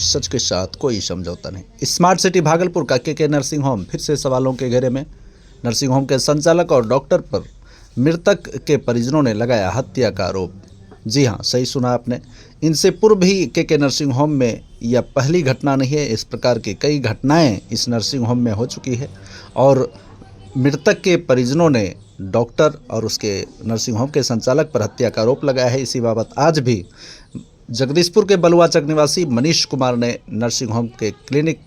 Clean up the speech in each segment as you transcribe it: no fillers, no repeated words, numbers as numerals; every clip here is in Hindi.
सच के साथ कोई समझौता नहीं। स्मार्ट सिटी भागलपुर का के नर्सिंग होम फिर से सवालों के घेरे में। नर्सिंग होम के संचालक और डॉक्टर पर मृतक के परिजनों ने लगाया हत्या का आरोप। जी हाँ, सही सुना आपने। इनसे पूर्व भी के नर्सिंग होम में यह पहली घटना नहीं है। इस प्रकार की कई घटनाएं इस नर्सिंग होम में हो चुकी है और मृतक के परिजनों ने डॉक्टर और उसके नर्सिंग होम के संचालक पर हत्या का आरोप लगाया है। इसी बाबत आज भी जगदीशपुर के बलुआचक निवासी मनीष कुमार ने नर्सिंग होम के क्लिनिक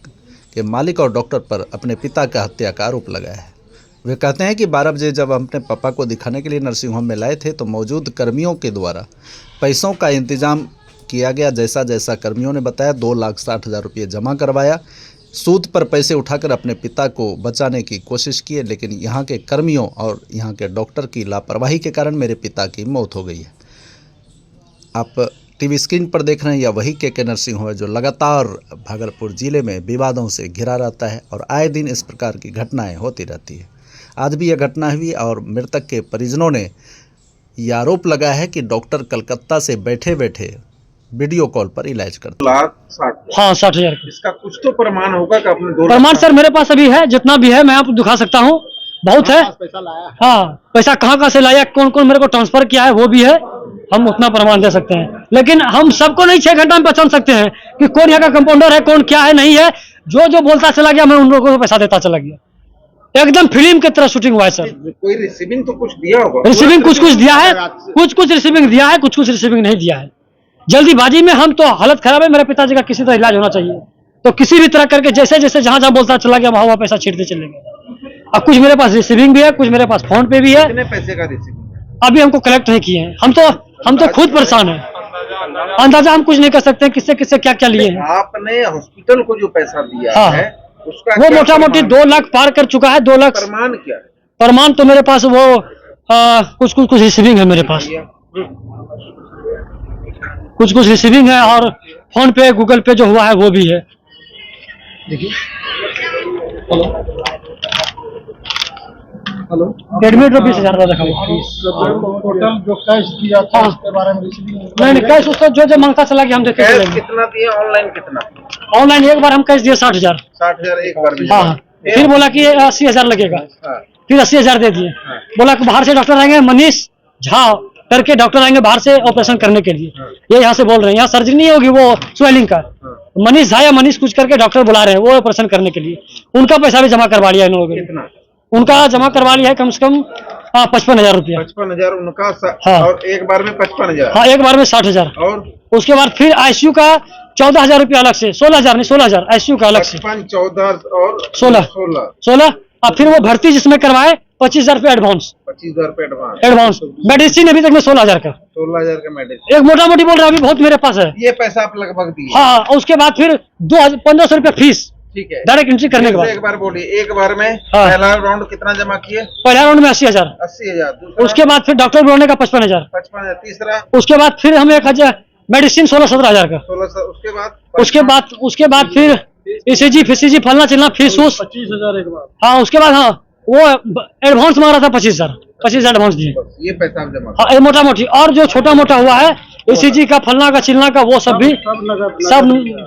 के मालिक और डॉक्टर पर अपने पिता का हत्या का आरोप लगाया है। वे कहते हैं कि 12 बजे जब हम अपने पापा को दिखाने के लिए नर्सिंग होम में लाए थे तो मौजूद कर्मियों के द्वारा पैसों का इंतजाम किया गया। जैसा जैसा कर्मियों ने बताया 2,60,000 रुपये जमा करवाया। सूद पर पैसे उठाकर अपने पिता को बचाने की कोशिश की, लेकिन यहाँ के कर्मियों और यहाँ के डॉक्टर की लापरवाही के कारण मेरे पिता की मौत हो गई है। आप टीवी स्क्रीन पर देख रहे हैं यह वही के नर्सिंग होम है जो लगातार भागलपुर जिले में विवादों से घिरा रहता है और आए दिन इस प्रकार की घटनाएं होती रहती है। आज भी यह घटना हुई और मृतक के परिजनों ने यह आरोप लगाया है कि डॉक्टर कलकत्ता से बैठे बैठे वीडियो कॉल पर इलाज करते। 1,60,000। हाँ 60,000 का इसका कुछ तो प्रमाण होगा कि आपने 2 प्रमाण सर मेरे पास अभी है, जितना भी है मैं आपको दिखा सकता हूँ। बहुत है। पैसा लाया। हाँ, पैसा कहाँ से लाया, कौन कौन मेरे को ट्रांसफर किया है वो भी है। हम उतना प्रमाण दे सकते हैं, लेकिन हम सबको नहीं 6 घंटा में पहचान सकते हैं कि कौन यहाँ का कंपाउंडर है, कौन क्या है नहीं है। जो बोलता चला गया, मैं उन लोगों को पैसा देता चला गया। एकदम फिल्म की तरह शूटिंग हुआ है सर। कोई रिसीविंग तो कुछ दिया होगा। रिसीविंग कुछ दिया है, कुछ रिसीविंग दिया है, कुछ रिसीविंग नहीं दिया है। जल्दीबाजी में हम तो हालत खराब है। मेरे पिताजी का किसी तरह इलाज होना चाहिए, तो किसी भी तरह करके जैसे जैसे जहां बोलता चला गया वहां पैसा छीटते चले गए। अब कुछ मेरे पास रिसीविंग भी है, कुछ मेरे पास फोन पे भी है। कितने पैसे का रिसीविंग? अभी हमको कलेक्ट नहीं किए हैं। हम तो खुद परेशान हैं। अंदाजा हम कुछ नहीं कर सकते किससे किससे क्या क्या लिए हैं। आपने हॉस्पिटल को जो पैसा दिया हाँ, है उसका वो क्या मोटा मोटी 2 लाख पार कर चुका है। 2 लाख प्रमाण क्या है? प्रमाण तो मेरे पास वो कुछ रिसीविंग है मेरे पास। कुछ रिसीविंग है और फोन पे गूगल पे जो हुआ है वो भी है। देखिए हेलो, एडमिट तो 20,000 रुपया रखा हुआ। टोटल जो कैश दिया था उसके बारे में रिसीविंग नहीं कैश उसको जो मांगता चला गया हम देते कैश चलेंगे। कितना दिया? ऑनलाइन कितना? ऑनलाइन एक बार हम कैश दिए 60,000। 60,000 एक बार में? हाँ, फिर बोला कि 80,000 लगेगा। हाँ। फिर 80,000 दे दिए। बोला कि बाहर से डॉक्टर आएंगे, मनीष झा करके डॉक्टर आएंगे बाहर से ऑपरेशन करने के लिए। ये यहाँ से बोल रहे हैं, यहाँ सर्जरी नहीं होगी, वो स्वेलिंग का। मनीष झा या मनीष कुछ करके डॉक्टर बुला रहे हैं वो ऑपरेशन करने के लिए। उनका पैसा भी जमा करवा लिया इन लोगों ने। उनका जमा करवा लिया है कम से कम 55,000 रुपया। 55,000 उनका। हाँ। और एक बार में 55,000? हाँ, एक बार में 60,000। और उसके बाद फिर आईसीयू का 14,000 रुपया अलग से। 16,000 नहीं 16,000 आईसीयू का अलग से। 14 और 16 और फिर वो भर्ती जिसमें करवाए 25,000 रुपया एडवांस। 25,000 रुपये एडवांस मेडिसिन अभी तक में 16,000 का। 16,000 का मेडिसिन। एक मोटा मोटी बोल रहा है अभी बहुत मेरे पास है। ये पैसा आप लगभग दिए? हाँ, उसके बाद फिर 1500 रुपया फीस ठीक है। डायरेक्ट एंट्री करने के बाद। एक बार बोलिए, एक बार में हाँ। पहला राउंड कितना जमा किए? पहला राउंड में 80,000। 80,000। उसके बाद फिर डॉक्टर बुलाने का 55,000। 55,000। तीसरा? उसके बाद फिर हम 1,000 मेडिसिन 16-17,000 का। 16। उसके बाद फिर ईसीजी फिसीजी फलना चलना फीस 25,000 एक बार। हाँ, उसके बाद हाँ वो एडवांस मांग रहा था 25,000 एडवांस दिए। ये पैसा आप जमा? हाँ, मोटा मोटी। और जो छोटा मोटा हुआ है ईसीजी का फलना का चिलना का वो सब भी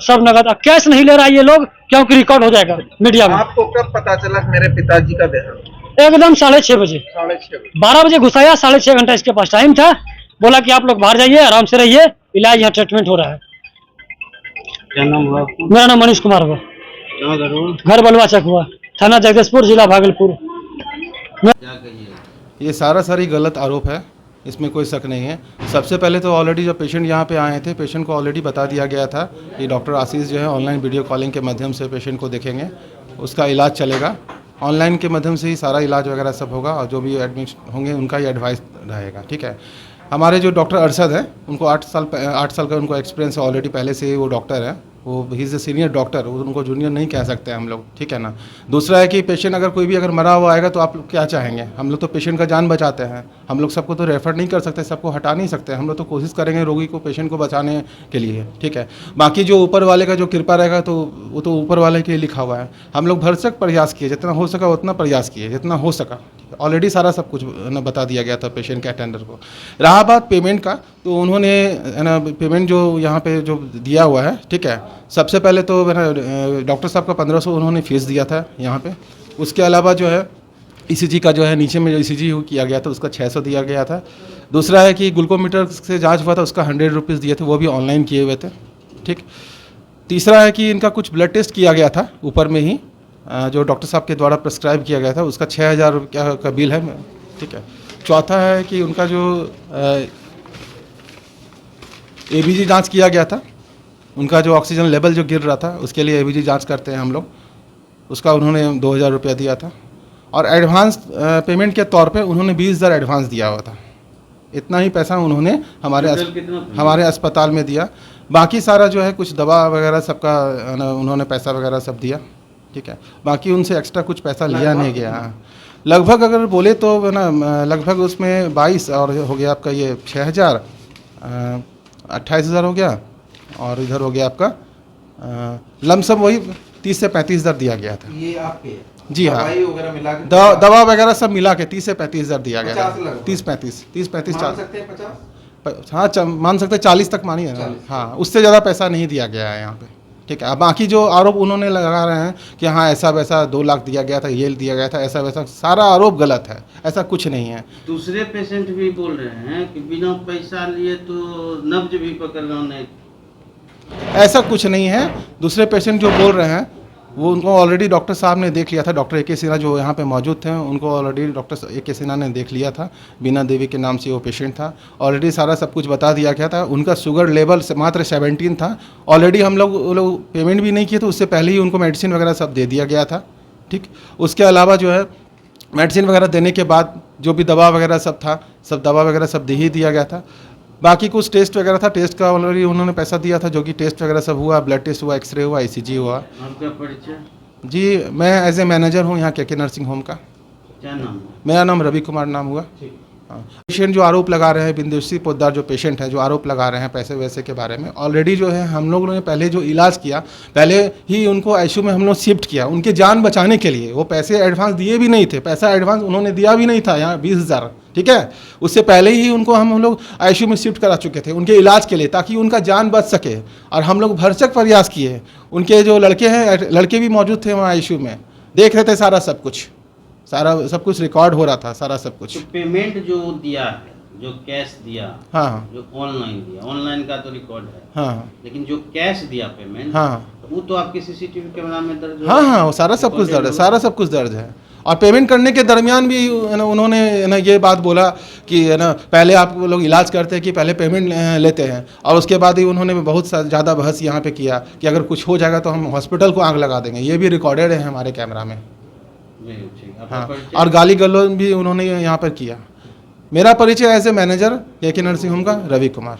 सब नगद। कैश नहीं ले रहा है ये लोग, क्योंकि रिकॉर्ड हो जाएगा मीडिया में। आपको कब पता चला मेरे पिताजी का देहांत? एकदम 6:30 बजे। 6:30? 12 बजे घुसाया, 6.5 घंटा इसके पास टाइम था। बोला कि आप लोग बाहर जाइए, आराम से रहिए, इलाज यहाँ ट्रीटमेंट हो रहा है। क्या नाम हुआ? मेरा नाम मनीष कुमार हुआ। घर बलुआचक हुआ, थाना जगदीशपुर, जिला भागलपुर। ये सारी गलत आरोप है, इसमें कोई शक नहीं है। सबसे पहले तो ऑलरेडी जब पेशेंट यहाँ पे आए थे, पेशेंट को ऑलरेडी बता दिया गया था कि डॉक्टर आशीष जो है ऑनलाइन वीडियो कॉलिंग के माध्यम से पेशेंट को देखेंगे, उसका इलाज चलेगा। ऑनलाइन के माध्यम से ही सारा इलाज वगैरह सब होगा और जो भी एडमिट होंगे उनका ही एडवाइस रहेगा। ठीक है। हमारे जो डॉक्टर अरशद है उनको 8 साल का उनको एक्सपीरियंस है ऑलरेडी, पहले से ही वो डॉक्टर है। वो he is a senior doctor, उनको जूनियर नहीं कह सकते हम लोग। ठीक है ना। दूसरा है कि पेशेंट अगर कोई भी अगर मरा हुआ आएगा तो आप लोग क्या चाहेंगे? हम लोग तो पेशेंट का जान बचाते हैं। हम लोग सबको तो रेफर नहीं कर सकते, सबको हटा नहीं सकते। हम लोग तो कोशिश करेंगे रोगी को, पेशेंट को बचाने के लिए। ठीक है। बाकी जो ऊपर वाले का जो कृपा रहेगा तो वो तो ऊपर वाले के लिए लिखा हुआ है। हम लोग भरसक प्रयास किए, जितना हो सका उतना प्रयास किए, जितना हो सका। ऑलरेडी सारा सब कुछ ना बता दिया गया था पेशेंट के अटेंडर को। रहा बात पेमेंट का, तो उन्होंने है ना पेमेंट जो यहाँ पे जो दिया हुआ है, ठीक है, सबसे पहले तो है ना डॉक्टर साहब का 1500 उन्होंने फीस दिया था यहाँ पे। उसके अलावा जो है ईसीजी का जो है नीचे में जो ईसीजी किया गया था उसका 600 दिया गया था। दूसरा है कि ग्लूकोमीटर से जांच हुआ था उसका 100 रुपीज़ दिए थे, वो भी ऑनलाइन किए हुए थे, ठीक। तीसरा है कि इनका कुछ ब्लड टेस्ट किया गया था ऊपर में ही, जो डॉक्टर साहब के द्वारा प्रिस्क्राइब किया गया था, उसका 6000 रुपया का बिल है, ठीक है। चौथा है कि उनका जो एबीजी जांच किया गया था, उनका जो ऑक्सीजन लेवल जो गिर रहा था उसके लिए एबीजी जांच करते हैं हम लोग, उसका उन्होंने 2000 रुपया दिया था। और एडवांस पेमेंट के तौर पे उन्होंने 20,000 एडवांस दिया हुआ था। इतना ही पैसा उन्होंने हमारे अस्पताल में दिया। बाकी सारा जो है कुछ दवा वगैरह सबका उन्होंने पैसा वगैरह सब दिया, ठीक है। बाकी उनसे एक्स्ट्रा कुछ पैसा लिया नहीं गया। लगभग अगर बोले तो ना लगभग उसमें 22 और हो गया आपका ये 6000, 28,000 हो गया, और इधर हो गया आपका लमसम वही 30 से 35,000 दिया गया था। ये आपके जी हाँ, दवाई वगैरह मिला के दवा वगैरह सब मिला के 30 से 35,000 दिया गया। 30-35 मान 40, सकते हैं 50। हाँ मान सकते हैं 40 तक मानिए ना। हाँ, उससे ज़्यादा पैसा नहीं दिया गया है यहाँ पे, ठीक है। अब बाकी जो आरोप उन्होंने लगा रहे हैं कि हाँ ऐसा वैसा 2 लाख दिया गया था, ये दिया गया था, ऐसा वैसा, सारा आरोप गलत है, ऐसा कुछ नहीं है। दूसरे पेशेंट भी बोल रहे हैं कि बिना पैसा लिए तो नब्ज भी पकड़ना नहीं। ऐसा कुछ नहीं है। दूसरे पेशेंट जो बोल रहे हैं वो उनको ऑलरेडी डॉक्टर साहब ने देख लिया था। डॉक्टर ए के सिन्हा जो यहाँ पे मौजूद थे उनको ऑलरेडी डॉक्टर ए के सिन्हा ने देख लिया था। बीना देवी के नाम से वो पेशेंट था, ऑलरेडी सारा सब कुछ बता दिया गया था। उनका शुगर लेवल मात्र 17 था। ऑलरेडी हम लोग पेमेंट भी नहीं किए थे, उससे पहले ही उनको मेडिसिन वगैरह सब दे दिया गया था, ठीक। उसके अलावा जो है मेडिसिन वगैरह देने के बाद जो भी दवा वगैरह सब था, सब दवा वगैरह सब दे ही दिया गया था। बाकी कुछ टेस्ट वगैरह था, टेस्ट का ऑलरेडी उन्होंने पैसा दिया था, जो कि टेस्ट वगैरह सब हुआ, ब्लड टेस्ट हुआ, एक्सरे हुआ, ईसीजी हुआ। आपका परिचय? जी, मैं एज ए मैनेजर हूँ यहाँ के नर्सिंग होम का। क्या नाम है? मेरा नाम रवि कुमार नाम हुआ। हाँ, पेशेंट जो आरोप लगा रहे हैं, बिंदुश्री पोद्दार जो पेशेंट है जो आरोप लगा रहे हैं पैसे वैसे के बारे में, ऑलरेडी जो है हम लोगों ने पहले जो इलाज किया, पहले ही उनको आईसीयू में हम लोग शिफ्ट किया उनकी जान बचाने के लिए। वो पैसे एडवांस दिए भी नहीं थे, पैसा एडवांस उन्होंने दिया भी नहीं था यहाँ 20,000, ठीक है। उससे पहले ही उनको हम लोग आईसीयू में शिफ्ट करा चुके थे उनके इलाज के लिए, ताकि उनका जान बच सके। और हम लोग भरसक प्रयास किए। उनके जो लड़के हैं, लड़के भी मौजूद थे वहाँ आईसीयू में, देख रहे थे सारा सब कुछ, सारा सब कुछ रिकॉर्ड हो रहा था, सारा सब कुछ। तो पेमेंट जो दिया है, जो कैश दिया, हाँ, जो ऑनलाइन दिया, ऑनलाइन का तो रिकॉर्ड है, हाँ, लेकिन जो कैश दिया पेमेंट, हाँ, वो तो आपके सीसीटीवी कैमरा में दर्ज हाँ, हाँ, वो सारा सब कुछ दर्ज है, सारा सब कुछ दर्ज है। और पेमेंट करने के दरमियान भी उन्होंने ना ये बात बोला कि ना पहले आप लोग इलाज करते हैं कि पहले पेमेंट लेते हैं, और उसके बाद ही उन्होंने बहुत ज़्यादा बहस यहाँ पे किया कि अगर कुछ हो जाएगा तो हम हॉस्पिटल को आग लगा देंगे। ये भी रिकॉर्डेड है हमारे कैमरा में। हाँ, और गाली गलौज भी उन्होंने यहाँ पर किया। मेरा परिचय एज ए मैनेजर के नर्सिंग होम का रवि कुमार।